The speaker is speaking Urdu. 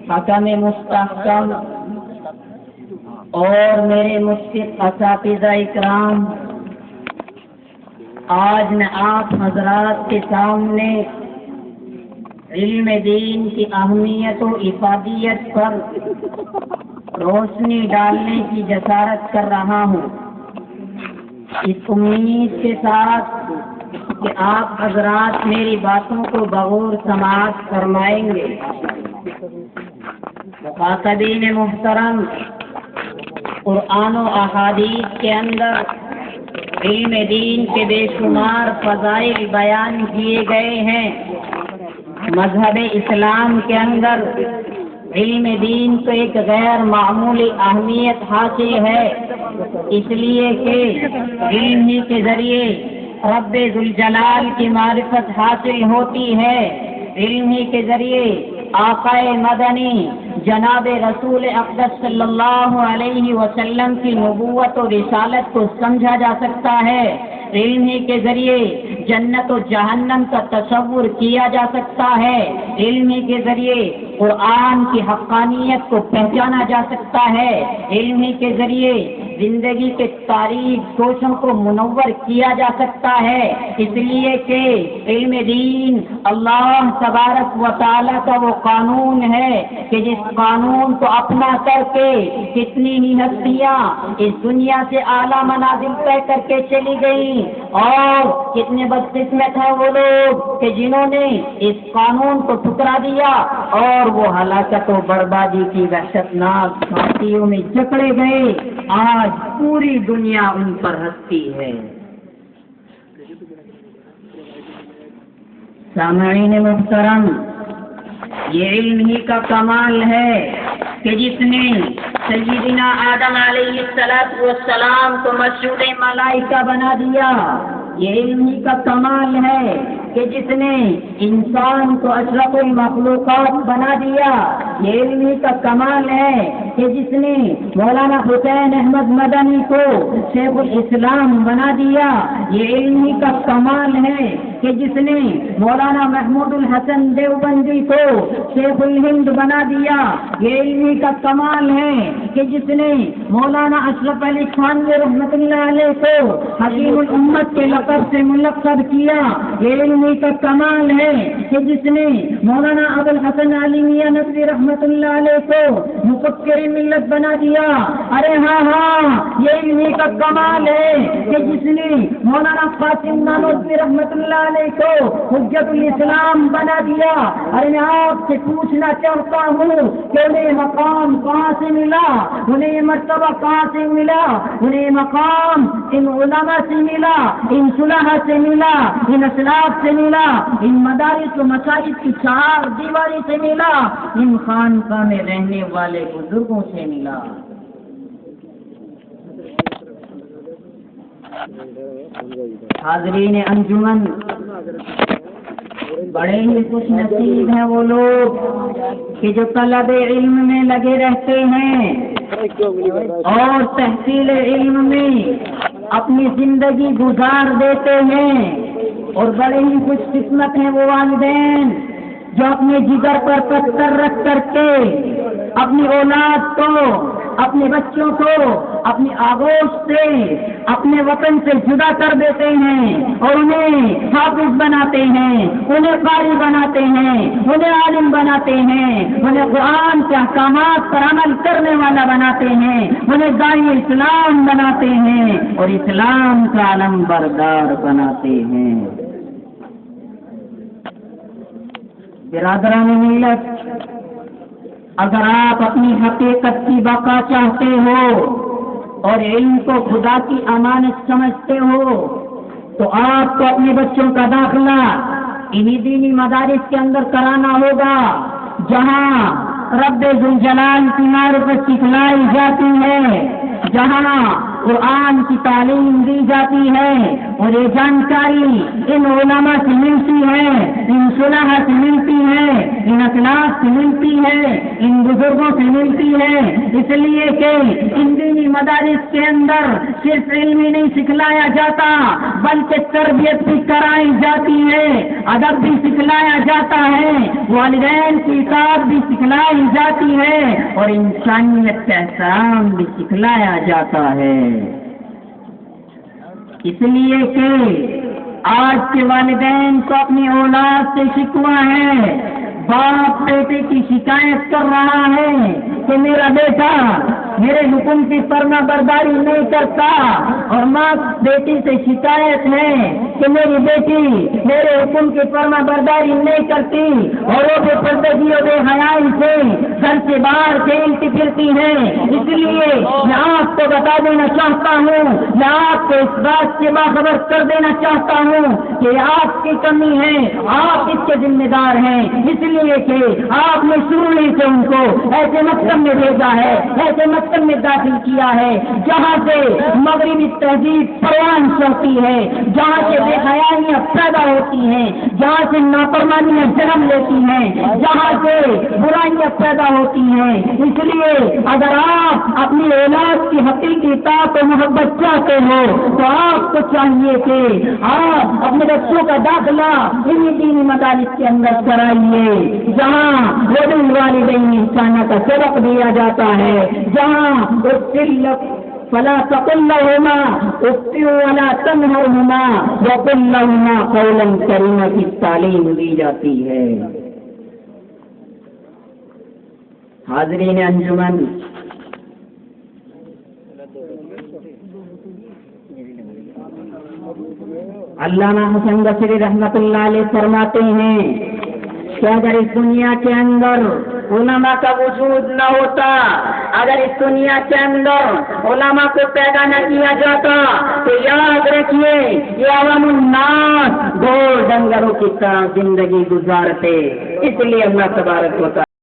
حکم مستحکم اور میرے مشفق اساتذہ اکرام، آج میں آپ حضرات کے سامنے علم دین کی اہمیت و افادیت پر روشنی ڈالنے کی جسارت کر رہا ہوں، اس امید کے ساتھ کہ آپ حضرات میری باتوں کو بغور سماعت فرمائیں گے۔ مخاطبین محترم، قرآن و احادیث کے اندر علم دین کے بے شمار فضائل بیان کیے گئے ہیں۔ مذہب اسلام کے اندر علم دین کو ایک غیر معمولی اہمیت حاصل ہے، اس لیے کہ علم ہی کے ذریعے رب ذوالجلال کی معرفت حاصل ہوتی ہے، علم ہی کے ذریعے آقا مدنی جناب رسول اقدس صلی اللہ علیہ وسلم کی نبوت و رسالت کو سمجھا جا سکتا ہے، علم ہی کے ذریعے جنت و جہنم کا تصور کیا جا سکتا ہے، علم ہی کے ذریعے قرآن کی حقانیت کو پہچانا جا سکتا ہے، علم ہی کے ذریعے زندگی کے تاریخ سوچوں کو منور کیا جا سکتا ہے، اس لیے کہ علم دین اللہ تبارک و تعالی کا وہ قانون ہے کہ جس قانون کو اپنا کر کے کتنی ہی ہستیاں اس دنیا سے اعلیٰ منازل طے کر کے چلی گئیں، اور کتنے بدقسمت ہیں وہ لوگ کہ جنہوں نے اس قانون کو ٹھکرا دیا اور وہ ہلاکت و بربادی کی وحشتناک گھاٹیوں میں جکڑے گئے، آج پوری دنیا ان پر ہنستی ہے۔ سامعین محترم، یہ علم ہی کا کمال ہے کہ جس نے سیدنا آدم علیہ السلام کو مسجود ملائکہ بنا دیا، یہ علم ہی کا کمال ہے کہ جس نے انسان کو اشرف المخلوقات بنا دیا، یہ علم ہی کا کمال ہے کہ جس نے مولانا حسین احمد مدنی کو شیخ الاسلام بنا دیا، یہ علم ہی کا کمال ہے کہ جس نے مولانا محمود الحسن دیوبندی کو شیخ الہند بنا دیا، یہ علم ہی کا کمال ہے کہ جس نے مولانا اشرف علی تھانوی رحمۃ اللہ علیہ کو حکیم الامت کے لقب سے ملقب کیا، یہ علم ہی کا کمال ہے کہ جس نے مولانا ابو الحسن علی میاں ندوی رحمۃ اللہ علیہ کو مفکر ملت بنا دیا۔ ارے ہاں، یہ علم ہی کا کمال ہے کہ جس نے مولانا قاسم نانوتوی رحمۃ اللہ علیہ کو حجت الاسلام بنا دیا۔ ارے میں آپ سے پوچھنا چاہتا ہوں کہ انہیں مقام کہاں سے ملا، انہیں یہ مرتبہ کہاں سے ملا، انہیں یہ مقام ان علماء سے ملا، ان صلحاء سے ملا، ان اسلاف سے ملا، ان مدارس و مساجد کی چار دیواری سے ملا، ان خانقاہ میں رہنے والے بزرگوں سے ملا۔ حاضرین انجمن، بڑے ہی خوش نصیب ہیں وہ لوگ کہ جو طلب علم میں لگے رہتے ہیں اور تحصیل علم میں اپنی زندگی گزار دیتے ہیں، اور بڑے ہی خوش قسمت ہیں وہ والدین جو اپنے جگر پر پتھر رکھ کر کے اپنی اولاد کو، اپنے بچوں کو اپنی آغوش سے، اپنے وطن سے جدا کر دیتے ہیں اور انہیں حافظ بناتے ہیں، انہیں قاری بناتے ہیں، انہیں عالم بناتے ہیں، انہیں قرآن کے احکامات پر عمل کرنے والا بناتے ہیں، انہیں داعی اسلام بناتے ہیں اور اسلام کا علم بردار بناتے ہیں۔ برادران ملت، اگر آپ اپنی حقیقت کی بقا چاہتے ہو اور علم کو خدا کی امانت سمجھتے ہو تو آپ کو اپنے بچوں کا داخلہ انہی دینی مدارس کے اندر کرانا ہوگا جہاں رب ذوالجلال کی معرفت سکھلائی جاتی ہے، جہاں قرآن کی تعلیم دی جاتی ہے، اور یہ جانکاری ان علماء سے ملتی ہے، ان صلحاء سے ملتی ہے، ان اسلاف اولاد سے ملتی ہے، ان بزرگوں سے ملتی ہے، اس لیے کہ ان دینی مدارس کے اندر صرف علم ہی نہیں سکھلایا جاتا بلکہ تربیت بھی کرائی جاتی ہے، ادب بھی سکھلایا جاتا ہے، والدین کی اطاعت بھی سکھلائی جاتی ہے اور انسانیت کا احترام بھی سکھلایا جاتا ہے۔ اس لیے کہ آج کے والدین کو اپنی اولاد سے شکوہ ہے، باپ بیٹے کی شکایت کر رہا ہے کہ میرا بیٹا میرے حکم کی فرما برداری نہیں کرتا، اور ماں بیٹی سے شکایت ہے کہ میری بیٹی میرے حکم کی فرما برداری نہیں کرتی اور وہ بے پردگی اور بے حیائی سے گھر سے باہر کھیلتی پھرتی ہے۔ اس لیے میں آپ کو بتا دینا چاہتا ہوں، میں آپ کو اس بات سے باخبر کر دینا چاہتا ہوں کہ آپ کی کمی ہے، آپ اس کے ذمہ دار ہیں، اس لیے کہ آپ نے شروع ہی سے ان کو ایسے مکتب میں بھیجا ہے، ایسے مکتب میں داخل کیا ہے جہاں سے مغربی تہذیب پروان چڑھتی ہے، جہاں سے بے حیائیاں پیدا ہوتی ہیں، جہاں سے نافرمانیاں جنم لیتی ہیں، جہاں سے برائیاں پیدا ہوتی ہیں۔ اس لیے اگر آپ اپنی اولاد کی حقیقی اطاعت و محبت چاہتے ہو تو آپ کو چاہیے کہ آپ اپنے بچوں کا داخلہ انہی دینی مدارس کے اندر کرائیے جہاں والدین انسانہ کا سبق دیا جاتا ہے، جہاں فلا تقل لهما اف ولا تنهرهما وقل لهما قولا کریما کی تعلیم دی جاتی ہے۔ حاضرین انجمن، علامہ حسن بصری رحمۃ اللہ علیہ فرماتے ہیں کہ اگر اس دنیا کے اندر علماء کا وجود نہ ہوتا، اگر اس دنیا کے اندر علماء کو پیدا نہ کیا جاتا تو یاد رکھیے یہ عوام الناس گھوڑ ڈنگروں کی طرح زندگی گزارتے۔ اس لیے اللہ تبارک و تعالی